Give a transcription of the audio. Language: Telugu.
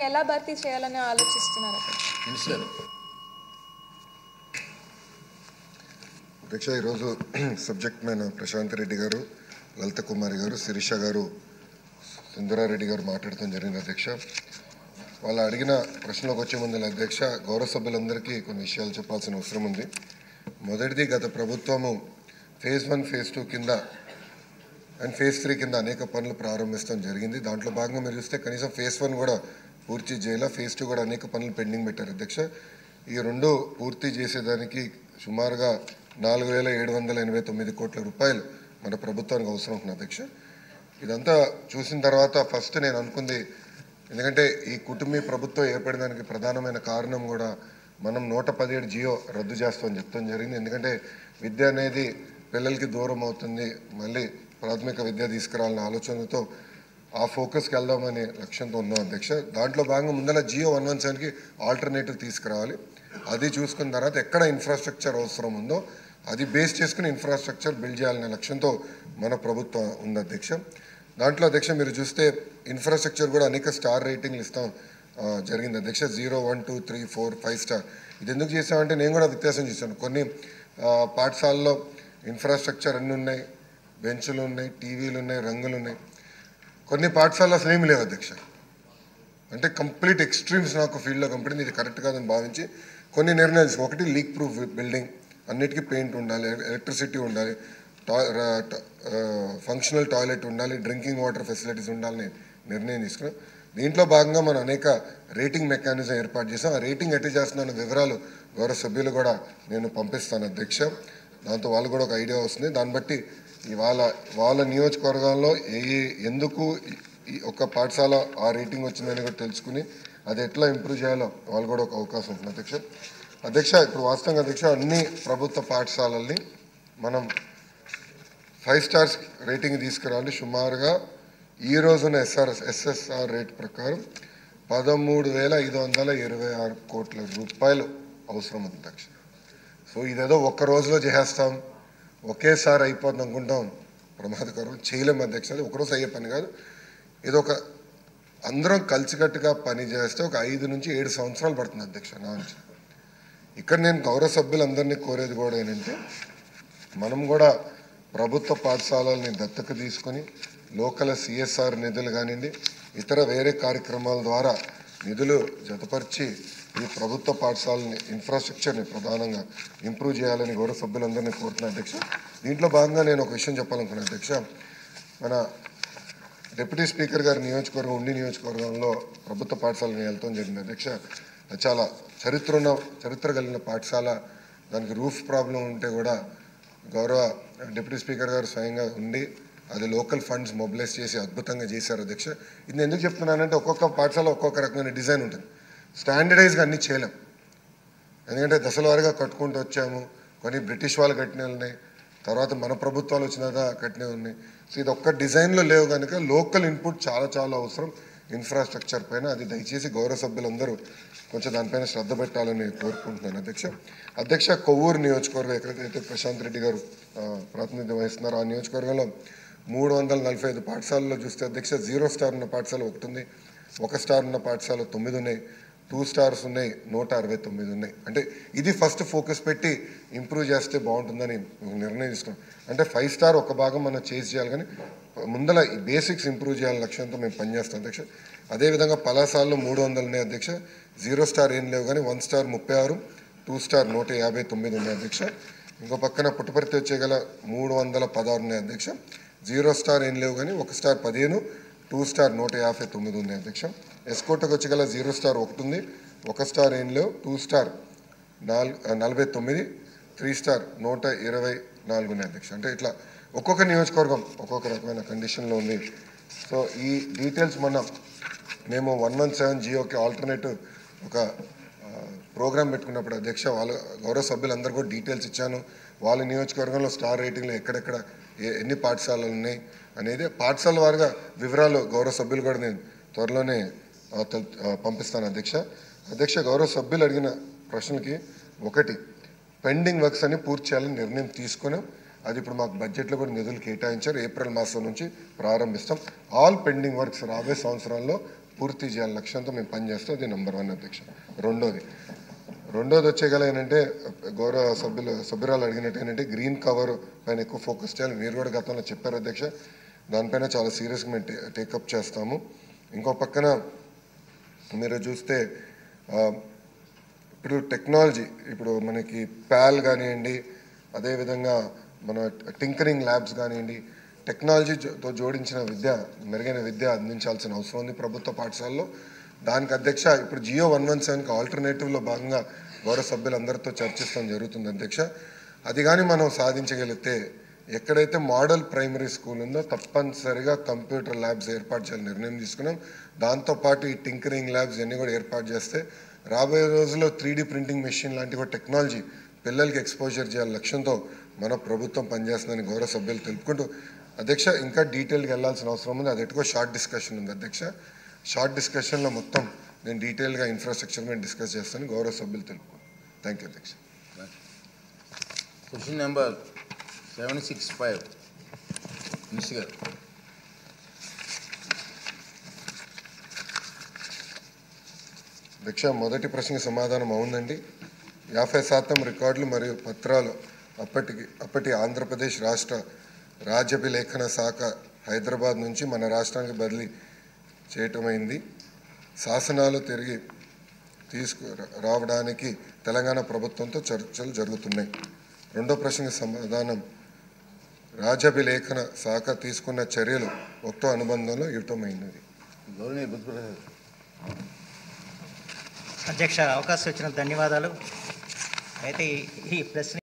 ఎలా భర్తీ చేయాలని ఆలోచిస్తున్నారు? అధ్యక్ష, ఈరోజు సబ్జెక్ట్ మ్యాన్ ప్రశాంత్ రెడ్డి గారు, లలిత కుమారి గారు, శిరీష గారు, సుందరారెడ్డి గారు మాట్లాడటం జరిగింది. అధ్యక్ష, వాళ్ళు అడిగిన ప్రశ్నలోకి వచ్చే ముందు అధ్యక్ష, గౌరవ సభ్యులందరికీ కొన్ని విషయాలు చెప్పాల్సిన అవసరం ఉంది. మొదటిది, గత ప్రభుత్వము ఫేజ్ 1, ఫేజ్ 2 కింద అండ్ ఫేజ్ 3 కింద అనేక పనులు ప్రారంభించడం జరిగింది. దాంట్లో భాగంగా మీరు చూస్తే కనీసం ఫేజ్ 1 కూడా పూర్తి చేయాల, ఫేజ్ 2 కూడా అనేక పనులు పెండింగ్ పెట్టారు. అధ్యక్ష, ఈ రెండు పూర్తి చేసేదానికి సుమారుగా 4,789 కోట్ల రూపాయలు మన ప్రభుత్వానికి అవసరం ఉంటుంది. అధ్యక్ష, ఇదంతా చూసిన తర్వాత ఫస్ట్ నేను అనుకుంది, ఎందుకంటే ఈ కుటుంబీ ప్రభుత్వం ఏర్పడడానికి ప్రధానమైన కారణం కూడా మనం 117 జియో రద్దు చేస్తామని చెప్తాం జరిగింది. ఎందుకంటే విద్య అనేది పిల్లలకి దూరం అవుతుంది, మళ్ళీ ప్రాథమిక విద్య తీసుకురావాలనే ఆలోచనతో ఆ ఫోకస్కి వెళ్దామనే లక్ష్యంతో ఉన్నాం. అధ్యక్ష, దాంట్లో భాగంగా ముందర జియో 117కి ఆల్టర్నేటివ్ తీసుకురావాలి. అది చూసుకున్న తర్వాత ఎక్కడ ఇన్ఫ్రాస్ట్రక్చర్ అవసరం ఉందో అది బేస్ చేసుకుని ఇన్ఫ్రాస్ట్రక్చర్ బిల్డ్ చేయాలనే లక్ష్యంతో మన ప్రభుత్వం ఉంది. అధ్యక్ష, దాంట్లో అధ్యక్ష మీరు చూస్తే ఇన్ఫ్రాస్ట్రక్చర్ కూడా అనేక స్టార్ రేటింగ్లు ఇస్తాం జరిగింది. అధ్యక్ష, 0, 1, 2, 3, 4, 5 స్టార్. ఇది ఎందుకు చేసామంటే నేను కూడా వ్యత్యాసం చేశాను. కొన్ని పాఠశాలలో ఇన్ఫ్రాస్ట్రక్చర్ అన్నీ ఉన్నాయి, బెంచులు ఉన్నాయి, టీవీలు ఉన్నాయి, రంగులు ఉన్నాయి. కొన్ని పాఠశాలలో అసలు ఏమి లేవు. అధ్యక్ష, అంటే కంప్లీట్ ఎక్స్ట్రీమ్స్ నాకు ఫీల్డ్లో కంపెనీ ఇది కరెక్ట్ కాదని భావించి కొన్ని నిర్ణయాలు. ఒకటి, లీక్ ప్రూఫ్ బిల్డింగ్, అన్నిటికీ పెయింట్ ఉండాలి, ఎలక్ట్రిసిటీ ఉండాలి, ఫంక్షనల్ టాయిలెట్ ఉండాలి, డ్రింకింగ్ వాటర్ ఫెసిలిటీస్ ఉండాలని నిర్ణయం తీసుకున్నాం. దీంట్లో భాగంగా మనం అనేక రేటింగ్ మెకానిజం ఏర్పాటు చేసాం. ఆ రేటింగ్ ఎట్టి చేస్తున్న వివరాలు గౌరవ సభ్యులు కూడా నేను పంపిస్తాను. అధ్యక్ష, దాంతో వాళ్ళు కూడా ఒక ఐడియా వస్తుంది. దాన్ని బట్టి ఇవాళ వాళ్ళ నియోజకవర్గాల్లో ఎందుకు ఒక పాఠశాల ఆ రేటింగ్ వచ్చిందని కూడా తెలుసుకుని అది ఎట్లా ఇంప్రూవ్ చేయాలో వాళ్ళు కూడా ఒక అవకాశం ఉంటుంది. అధ్యక్ష, ఇప్పుడు వాస్తవంగా అధ్యక్ష అన్ని ప్రభుత్వ పాఠశాలల్ని మనం 5 స్టార్స్ రేటింగ్ తీసుకురావాలి. సుమారుగా ఈ రోజున ఎస్ఎస్ఆర్ రేట్ ప్రకారం 13,526 కోట్ల రూపాయలు అవసరం ఉంది. అధ్యక్ష, సో ఇదేదో ఒక్క రోజులో చేసేస్తాం, ఒకేసారి అయిపోతుంది అనుకుంటాం, ప్రమాదకరం, చేయలేము. అధ్యక్ష, అది ఒకరోజు అయ్యే పని కాదు. ఇది ఒక అందరం కలిసికట్టుగా పని చేస్తే ఒక 5 నుంచి 7 సంవత్సరాలు పడుతుంది. అధ్యక్ష, నా నుంచి ఇక్కడ నేను గౌరవ సభ్యులందరినీ కోరేది కూడా ఏంటంటే, మనం కూడా ప్రభుత్వ పాఠశాలల్ని దత్తత తీసుకొని లోకల్ సిఎస్ఆర్ నిధులు కానివ్వండి, ఇతర వేరే కార్యక్రమాల ద్వారా నిధులు జతపరిచి ఈ ప్రభుత్వ పాఠశాలని ఇన్ఫ్రాస్ట్రక్చర్ని ప్రధానంగా ఇంప్రూవ్ చేయాలని గౌరవ సభ్యులందరినీ కోరుతున్నాను. అధ్యక్ష, దీంట్లో భాగంగా నేను ఒక విషయం చెప్పాలనుకున్నాను. అధ్యక్ష, మన డిప్యూటీ స్పీకర్ గారి నియోజకవర్గం ఉండి నియోజకవర్గంలో ప్రభుత్వ పాఠశాలను వెళ్తాం జరిగింది. అధ్యక్ష, చాలా చరిత్ర కలిగిన పాఠశాల. దానికి రూఫ్ ప్రాబ్లం ఉంటే కూడా గౌరవ డిప్యూటీ స్పీకర్ గారు స్వయంగా ఉండి అది లోకల్ ఫండ్స్ మొబిలైజ్ చేసి అద్భుతంగా చేశారు. అధ్యక్ష, ఇది ఎందుకు చెప్తున్నానంటే ఒక్కొక్క పాఠశాల ఒక్కొక్క రకమైన డిజైన్ ఉంటుంది. స్టాండర్డైజ్గా అన్నీ చేయలేం, ఎందుకంటే దశల వారీగా కట్టుకుంటూ వచ్చాము. కొన్ని బ్రిటిష్ వాళ్ళు కట్టినవి ఉన్నాయి, తర్వాత మన ప్రభుత్వాలు వచ్చినాక కట్టినవి ఉన్నాయి. సో ఇది ఒక్క డిజైన్లో లేవు కనుక లోకల్ ఇన్పుట్ చాలా చాలా అవసరం ఇన్ఫ్రాస్ట్రక్చర్ పైన. అది దయచేసి గౌరవ సభ్యులందరూ కొంచెం దానిపైన శ్రద్ధ పెట్టాలని కోరుకుంటున్నాను. అధ్యక్ష, కొవ్వూరు నియోజకవర్గం ఎక్కడైతే ప్రశాంత్ రెడ్డి గారు ప్రాతినిధ్యం వహిస్తున్నారో ఆ నియోజకవర్గంలో 345 పాఠశాలలో చూస్తే అధ్యక్ష 0 స్టార్ ఉన్న పాఠశాల 1 ఉంది, 1 స్టార్ ఉన్న పాఠశాల 9 ఉన్నాయి, 2 స్టార్స్ ఉన్నాయి, 169 ఉన్నాయి. అంటే ఇది ఫస్ట్ ఫోకస్ పెట్టి ఇంప్రూవ్ చేస్తే బాగుంటుందని నిర్ణయం తీసుకున్నాం. అంటే 5 స్టార్ ఒక భాగం మనం చేసి చేయాలి, కానీ ముందల ఈ బేసిక్స్ ఇంప్రూవ్ చేయాలని లక్ష్యంతో మేము పనిచేస్తాం. అధ్యక్ష, అదేవిధంగా పలాసాల్లో 300 ఉన్నాయి. అధ్యక్ష, 0 స్టార్ ఏం లేవు, కానీ 1 స్టార్ 36, 2 స్టార్ 159 ఉన్నాయి. అధ్యక్ష, ఇంకో పక్కన పుట్టపర్తి వచ్చేగల 316 ఉన్నాయి. అధ్యక్ష, 0 స్టార్ ఏం లేవు, కానీ 1 స్టార్ 15, 2 స్టార్ 159 ఉన్నాయి. అధ్యక్ష, ఎస్కోటకు వచ్చేగల 0 స్టార్ 1 ఉంది, 1 స్టార్ ఏం లేవు, 2 స్టార్ 49, 3 స్టార్ 124 ఉన్నాయి. అధ్యక్ష, అంటే ఇట్లా ఒక్కొక్క నియోజకవర్గం ఒక్కొక్క రకమైన కండిషన్లో ఉంది. సో ఈ డీటెయిల్స్ మేము 117 జియోకి ఆల్టర్నేటివ్ ఒక ప్రోగ్రామ్ పెట్టుకున్నప్పుడు అధ్యక్ష వాళ్ళ గౌరవ సభ్యులందరూ కూడా డీటెయిల్స్ ఇచ్చాను. వాళ్ళ నియోజకవర్గంలో స్టార్ రేటింగ్లో ఎక్కడెక్కడ ఎన్ని పాఠశాలలు ఉన్నాయి అనేది పాఠశాల వారిగా వివరాలు గౌరవ సభ్యులు కూడా నేను త్వరలోనే పంపిస్తాను. అధ్యక్ష, గౌరవ సభ్యులు అడిగిన ప్రశ్నలకి ఒకటి, పెండింగ్ వర్క్స్ అని పూర్తి చేయాలని నిర్ణయం తీసుకున్నాం. అది ఇప్పుడు మాకు బడ్జెట్లో కూడా నిధులు కేటాయించారు. ఏప్రిల్ మాసం నుంచి ప్రారంభిస్తాం. ఆల్ పెండింగ్ వర్క్స్ రాబోయే సంవత్సరాల్లో పూర్తి చేయాలని లక్ష్యంతో మేము పనిచేస్తాం. అది నెంబర్ 1 అధ్యక్ష. రెండోది వచ్చేగల ఏంటంటే గౌరవ సభ్యురాలు అడిగినట్టు ఏంటంటే గ్రీన్ కవర్ పైన ఎక్కువ ఫోకస్ చేయాలి. మీరు కూడా గతంలో చెప్పారు అధ్యక్ష. దానిపైన చాలా సీరియస్గా మేము టేకప్ చేస్తాము. ఇంకో పక్కన మీరు చూస్తే ఇప్పుడు టెక్నాలజీ, ఇప్పుడు మనకి ప్యాల్ కానివ్వండి, అదేవిధంగా మన టింకరింగ్ ల్యాబ్స్ కానివ్వండి, టెక్నాలజీతో జోడించిన మెరుగైన విద్య అందించాల్సిన అవసరం ఉంది ప్రభుత్వ పాఠశాలలో. దానికి అధ్యక్ష ఇప్పుడు జియో 117కి ఆల్టర్నేటివ్లో భాగంగా గౌరవ సభ్యులందరితో చర్చిస్తాం జరుగుతుంది అధ్యక్ష. అది కానీ మనం సాధించగలిగితే ఎక్కడైతే మోడల్ ప్రైమరీ స్కూల్ ఉందో తప్పనిసరిగా కంప్యూటర్ ల్యాబ్స్ ఏర్పాటు చేయాలని నిర్ణయం తీసుకున్నాం. దాంతోపాటు ఈ టింకరింగ్ ల్యాబ్స్ ఇవన్నీ కూడా ఏర్పాటు చేస్తే రాబోయే రోజుల్లో 3D ప్రింటింగ్ మెషిన్ లాంటి కూడా టెక్నాలజీ పిల్లలకి ఎక్స్పోజర్ చేయాలి లక్ష్యంతో మన ప్రభుత్వం పనిచేస్తుందని గౌరవ సభ్యులు తెలుపుకుంటూ అధ్యక్ష ఇంకా డీటెయిల్గా వెళ్ళాల్సిన అవసరం ఉంది. అది ఎక్కువ షార్ట్ డిస్కషన్ ఉంది అధ్యక్ష. షార్ట్ డిస్కషన్లో మొత్తం నేను డీటెయిల్గా ఇన్ఫ్రాస్ట్రక్చర్ మీద డిస్కస్ చేస్తాను గౌరవ సభ్యులు తెలుపుకుంటాను. థ్యాంక్ యూ అధ్యక్ష. క్వశ్చన్ నెంబర్ 765 మినిస్టర్ గారు. అధ్యక్ష, మొదటి ప్రశ్నకి సమాధానం అవునండి. 50% రికార్డులు మరియు పత్రాలు అప్పటి ఆంధ్రప్రదేశ్ రాష్ట్ర రాజ్యాభిలేఖన శాఖ హైదరాబాద్ నుంచి మన రాష్ట్రానికి బదిలీ చేయటమైంది. శాసనాలు తిరిగి రావడానికి తెలంగాణ ప్రభుత్వంతో చర్చలు జరుగుతున్నాయి. రెండో ప్రశ్నకి సమాధానం రాజ్యాభిలేఖన శాఖ తీసుకున్న చర్యలు ఒక్క అనుబంధంలో ఇవ్వటమైనది. అధ్యక్ష, అవకాశం ఇచ్చిన ధన్యవాదాలు. అయితే ఈ ప్రశ్న